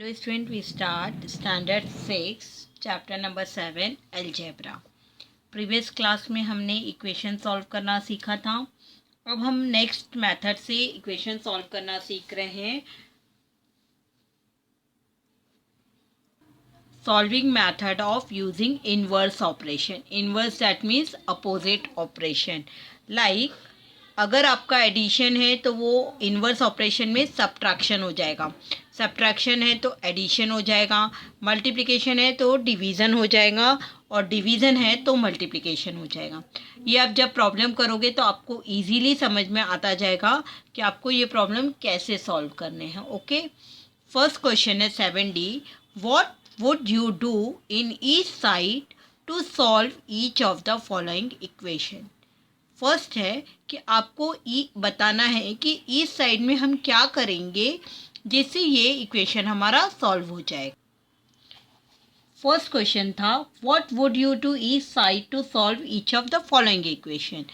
Hello student, we start standard 6 chapter number 7 algebra. Previous class में हमने equation solve करना सीखा था. अब हम नेक्स्ट मेथड से इक्वेशन सॉल्व करना सीख रहे हैं. Solving method of using inverse operation. Inverse that means opposite operation. Like अगर आपका एडिशन है तो वो इनवर्स ऑपरेशन में सब्ट्रैक्शन हो जाएगा. सब्ट्रैक्शन है तो एडिशन हो जाएगा. मल्टीप्लिकेशन है तो डिवीज़न हो जाएगा और डिवीज़न है तो मल्टीप्लिकेशन हो जाएगा. ये आप जब प्रॉब्लम करोगे तो आपको इजीली समझ में आता जाएगा कि आपको ये प्रॉब्लम कैसे सॉल्व करने हैं. ओके, फर्स्ट क्वेश्चन है 7D. What would you do in each side to solve each of the following equation. First है कि आपको बताना है कि इस साइड में हम क्या करेंगे जिससे ये इक्वेशन हमारा सॉल्व हो जाएगा. फर्स्ट क्वेश्चन था what would you do each side to solve each of the following equation.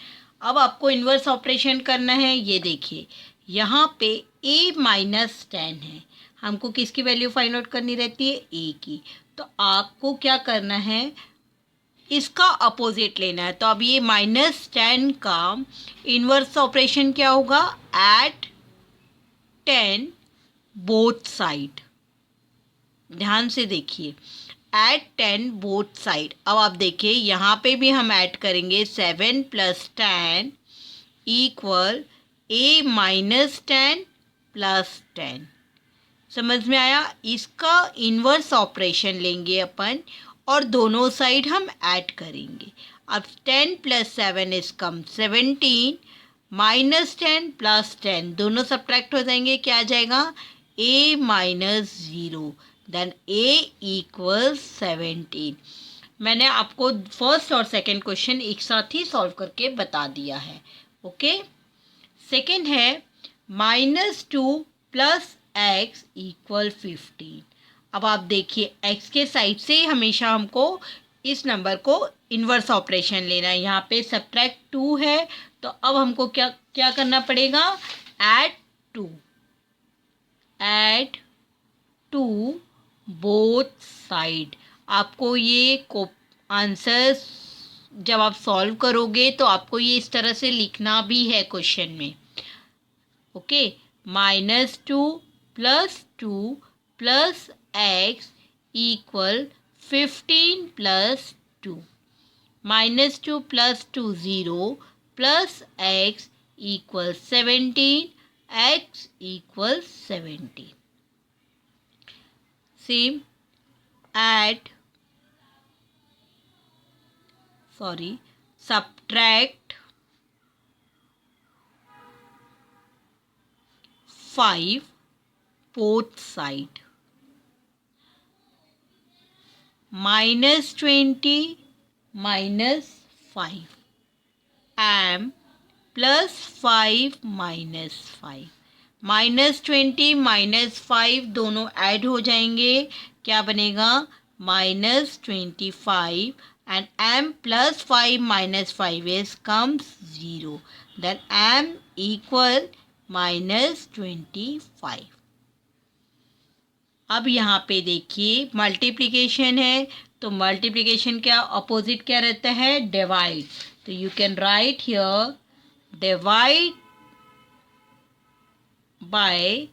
अब आपको इन्वर्स ऑपरेशन करना है. ये देखिए यहाँ पे a माइनस 10 है. हमको किसकी वैल्यू फाइंड आउट करनी रहती है? a की. तो आपको क्या करना है, इसका अपोजिट लेना है. तो अब ये -10 का इन्वर्स ऑपरेशन क्या होगा? Add 10 both side. ध्यान से देखिए, एट 10 बोथ साइड. अब आप देखिए यहाँ पे भी हम ऐड करेंगे 7 + 10 इक्वल a - 10 + 10. समझ में आया? इसका इन्वर्स ऑपरेशन लेंगे अपन और दोनों साइड हम ऐड करेंगे. अब 10 + 7 इज कम 17 -10 + 10 दोनों सब्ट्रैक्ट हो जाएंगे. क्या आ जाएगा? a - 0 then a = 17. मैंने आपको फर्स्ट और सेकंड क्वेश्चन एक साथ ही सॉल्व करके बता दिया है. ओके, सेकंड है -2 + x = 15. अब आप देखिए x के साइड से हमेशा हमको इस नंबर को इन्वर्स ऑपरेशन लेना है. यहाँ पे सब्ट्रैक्ट 2 है तो अब हमको क्या क्या करना पड़ेगा? Add 2 both side. आपको ये आंसर जब आप सॉल्व करोगे तो आपको ये इस तरह से लिखना भी है क्वेश्चन में. Okay, -2 + 2 + x = 15 + 2. -2 + 2 0 + x = 17. x = 17. Same, subtract 5 both side. -20 - 5 m + 5 - 5. -20 - 5 दोनों ऐड हो जाएंगे. क्या बनेगा? -25 and m + 5 - 5 is comes 0. Then m = -25. अब यहाँ पे देखिए मल्टीप्लिकेशन है तो मल्टीप्लिकेशन क्या अपोजिट क्या रहता है? डिवाइड. तो you can write here divide by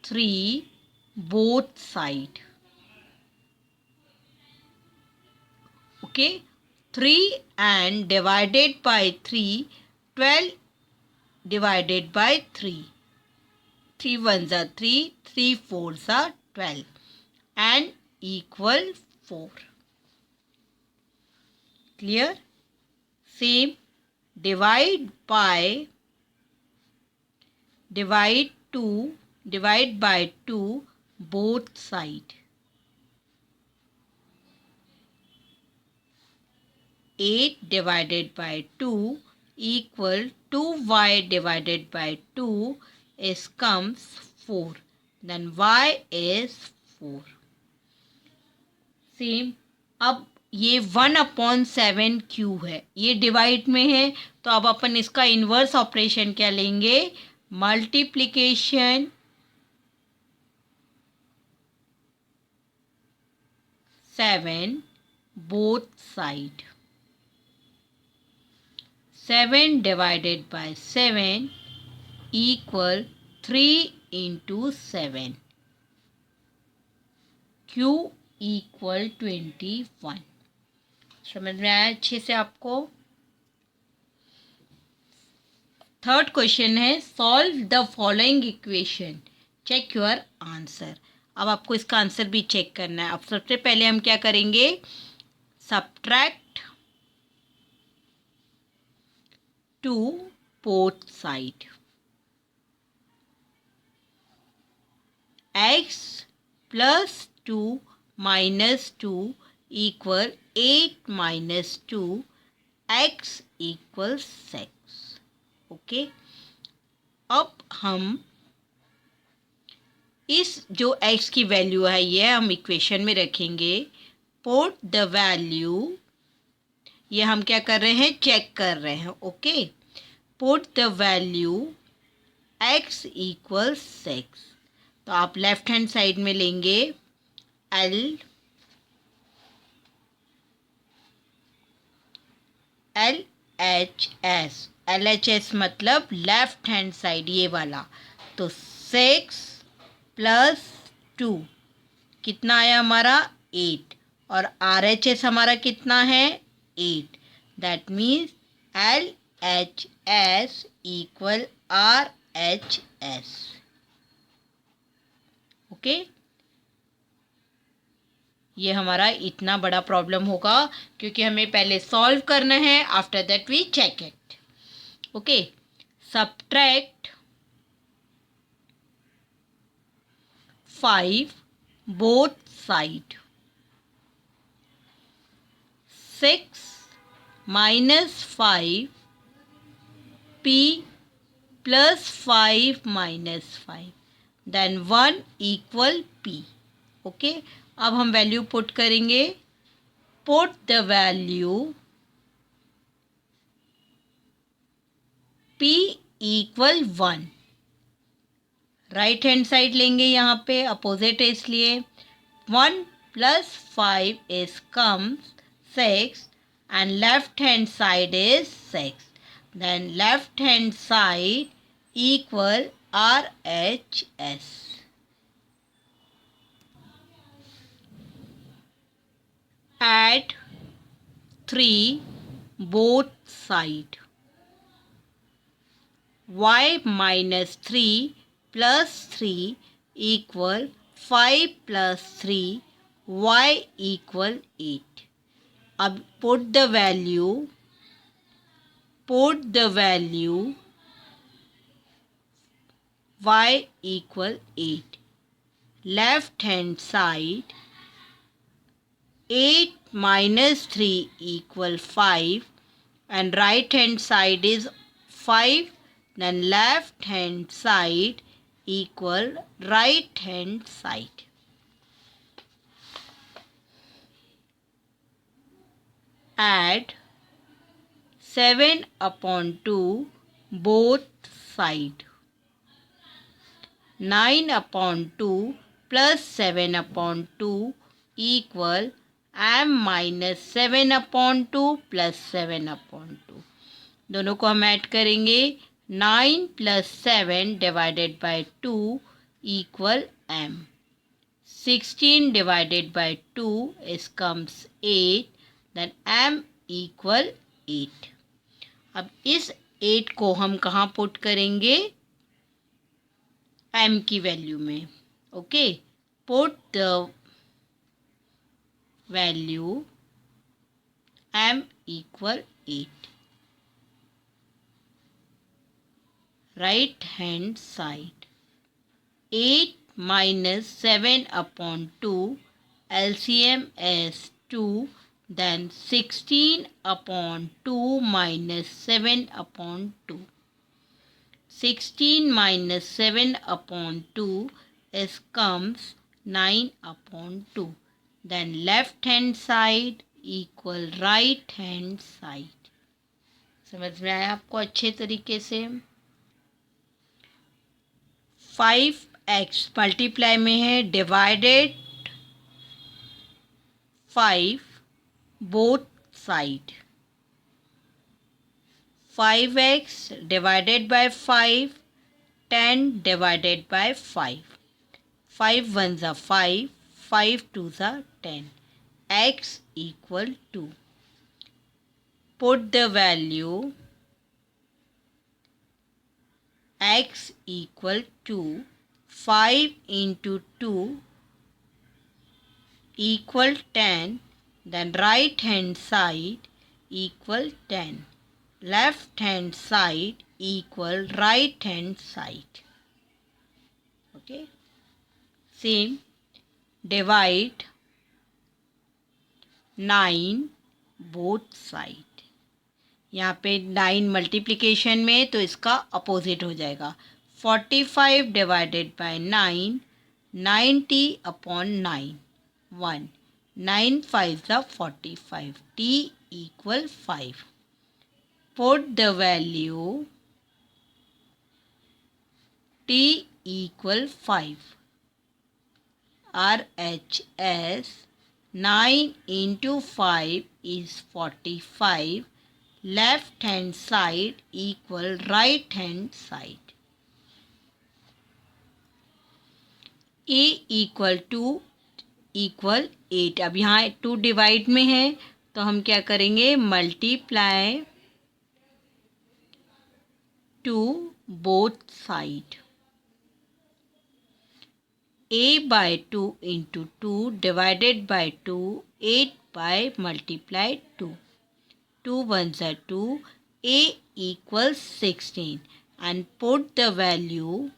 3 both side. Okay, 3 and divided by 3, 12 divided by 3. 3 ones are 3, 3 fours are 12 and equal 4. Clear? Same, divide by 2 both side. 8 divided by 2 equal 2y divided by 2 is comes 4. Then y is 4. Same. अब ये 1/7 Q है, ये divide में है तो अब अपन इसका inverse operation क्या लेंगे? Multiplication 7 both side. 7 divided by 7 equal 3 into 7. Q equal 21. समझ में आया अच्छे से आपको? थर्ड क्वेश्चन है solve the following equation, check your answer. अब आपको इसका आंसर भी चेक करना है। अब सबसे पहले हम क्या करेंगे, subtract 2 both side. x plus 2 minus 2 equal 8 minus 2, x equal 6। Okay, अब हम इस जो x की वैल्यू है ये हम इक्वेशन में रखेंगे। पुट द वैल्यू, ये हम क्या कर रहे हैं, चेक कर रहे हैं। Okay, put the value x equal 6। तो आप लेफ्ट हैंड साइड में लेंगे LHS मतलब लेफ्ट हैंड साइड ये वाला। तो 6 प्लस 2 कितना आया हमारा 8, और RHS हमारा कितना है 8। That means LHS equal RHS। Okay, ये हमारा इतना बड़ा प्रॉब्लम होगा क्योंकि हमें पहले सॉल्व करना है, after that we check it. Okay, subtract 5 both side। 6 minus 5 p plus 5 minus 5, then 1 equal p। Okay, अब हम वैल्यू पुट करेंगे। Put the value p equal 1। Right hand side लेंगे, यहाँ पे अपोजिट है इसलिए 1 plus 5 is comes 6 and left hand side is 6. Then left hand side equal RHS. Add 3 both side. Y minus 3 plus 3 equal 5 plus 3, y equal 8. अब put the value y equal 8, left hand side 8 minus 3 equal 5 and right hand side is 5, then left hand side equal right hand side. Add 7 upon 2 both side. 9 upon 2 plus 7 upon 2 equal m minus 7 upon 2 plus 7 upon 2। दोनों को हम add करेंगे। 9 plus 7 divided by 2 equal m। 16 divided by 2 is comes 8, then m equal 8। अब इस 8 को हम कहाँ put करेंगे, m की वैल्यू में। Okay, put the value m equal 8। Right hand side 8 minus 7 upon 2, LCM is 2, then 16 upon 2 minus 7 upon 2। 16 minus 7 upon 2 is comes 9 upon 2, then left hand side equal right hand side। समझ में आया आपको अच्छे तरीके से? 5x multiply में है, divided 5 both side. 5x divided by 5, 10 divided by 5. 5 ones are 5, 5 twos are 10. X equal to. Put the value x equal to 5 into 2 equal 10, then right hand side equal 10, left hand side equal right hand side. Okay, same. Divide 9 both side. यहाँ पे 9 multiplication में तो इसका opposite हो जाएगा. 45 divided by 9, 90 upon 9, 1. 9 5 are 45. T equal 5. Put the value T equal 5. RHS 9 into 5 is 45. Left hand side equal right hand side. A equal to equal 8. अब यहाँ 2 divide में है तो हम क्या करेंगे, multiply 2 both side. A by 2 into 2 divided by 2, 8 by multiply 2. 2 ones are 2. A equals 16 and put the value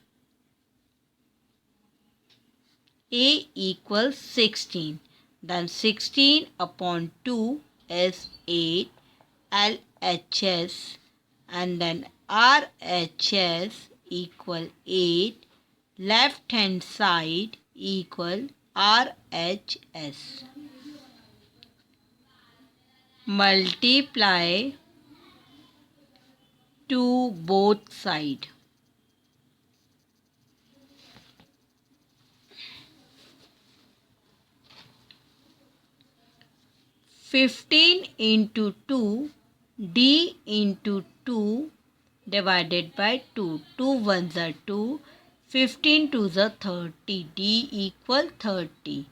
A equals 16. Then 16 upon 2 is 8 LHS, and then RHS equal 8. Left hand side equal RHS. Multiply 2 both side. 15 into 2 D into 2 divided by 2. 2 ones are 2. 15 twos are 30. D equal 30.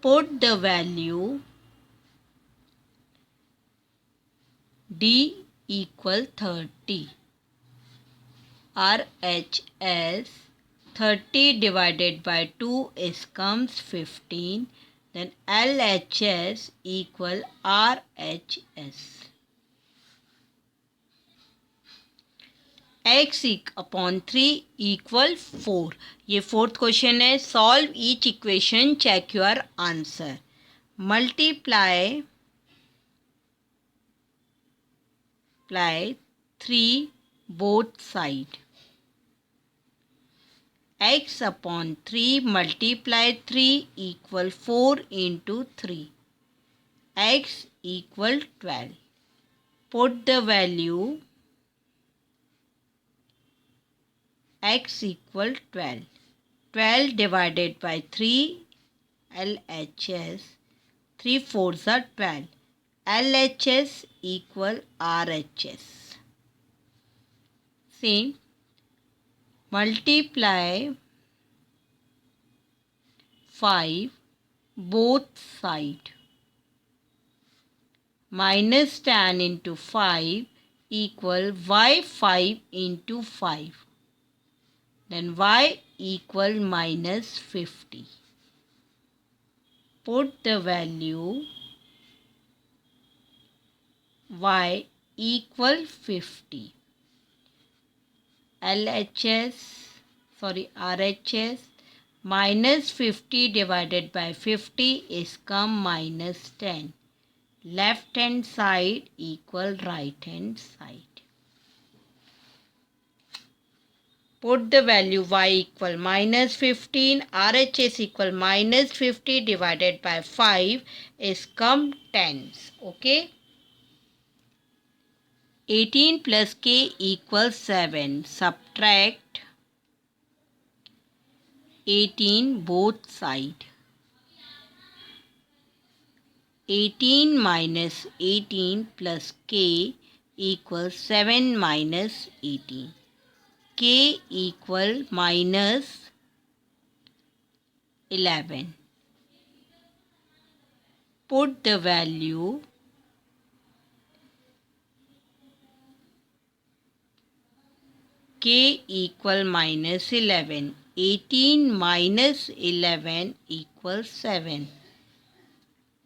Put the value D equal 30. RHS 30 divided by 2 is comes 15. Then LHS equal RHS. X upon 3 equal 4. ये fourth question है. Solve each equation, check your answer. Multiply 3 both side. X upon 3 multiply 3 equal 4 into 3. X equal 12. Put the value X equal 12. 12 divided by 3 LHS. 3 fours are 12. LHS equal RHS. Same. Multiply 5 both side. Minus tan into 5 equal y5 into 5. Then y equal minus 50. Put the value y equal 50. RHS minus 50 divided by 50 is come minus 10. Left hand side equal right hand side. Put the value y equal minus 15. RHS equal minus 50 divided by 5 is come tens. Okay. 18 plus k equals 7. Subtract 18 both side. 18 minus 18 plus k equals 7 minus 18. K equal minus 11. Put the value k equal minus 11. 18 minus 11 equals 7.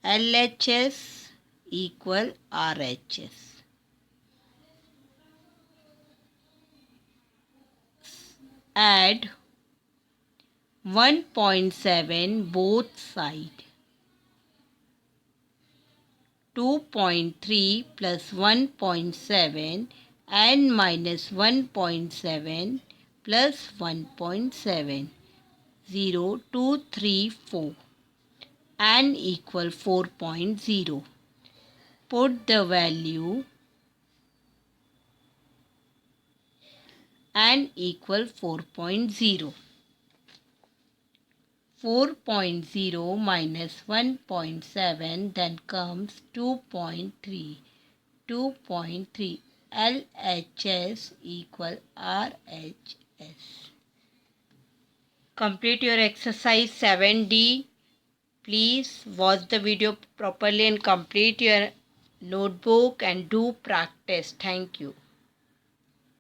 LHS equal RHS. Add 1.7 both sides. 2.3 plus 1.7 and minus 1.7 plus 1.7. 0, 2, 3, 4 and equal 4.0. Put the value and equal 4.0. 4.0 minus 1.7 then comes 2.3. 2.3 LHS equal RHS. Complete your exercise 7D. Please watch the video properly and complete your notebook and do practice. Thank you.